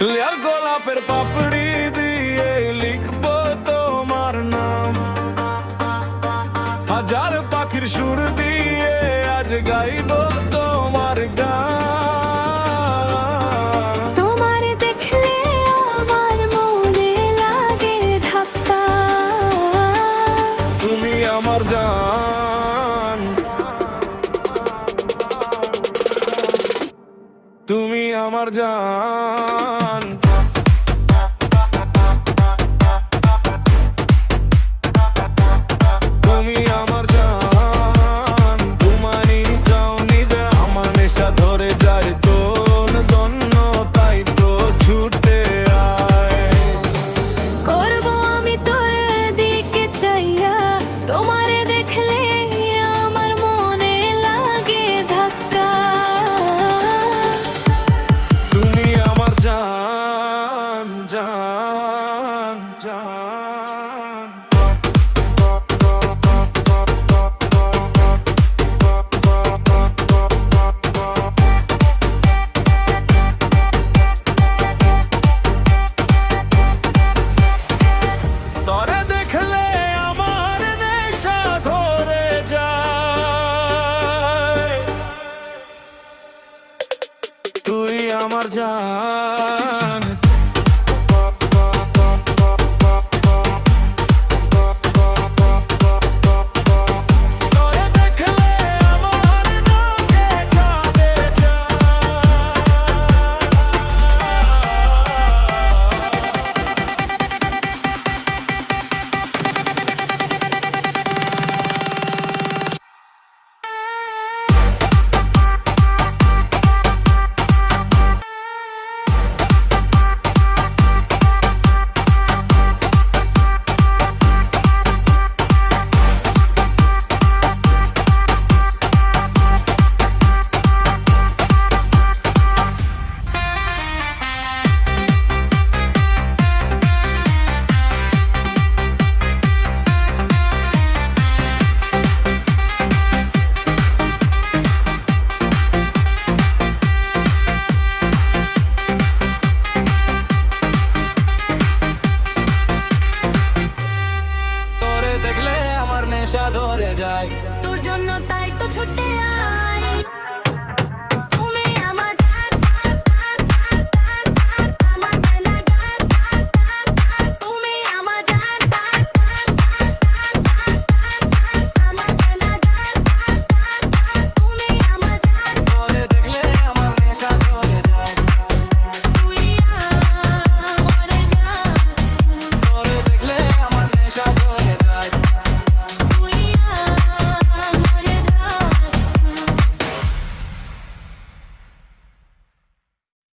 লাল গোলাপের পাপড়ি দিয়ে লিখবো তোমার নাম, হাজার পাখির সুর দিয়ে আজ গাইবো তোমার গান। তোমার দেখলে আমার মনে লাগে ধাক্কা, তুমি আমার জান, তুমি আমার জান। তুমি আমার জান, তোমারই চাউনিতে আমার নেশা ধরে যায় তোর দন্য, তাই তো ছুটে আয়। করবো আমি তোর দিকে চাইয়া, তোমারে দেখলে আমার মনে লাগে ধাক্কা। তুমি আমার জান, জান, জান। তরে দেখলে আমার নেশা ধরে যায়, তুই আমার জান।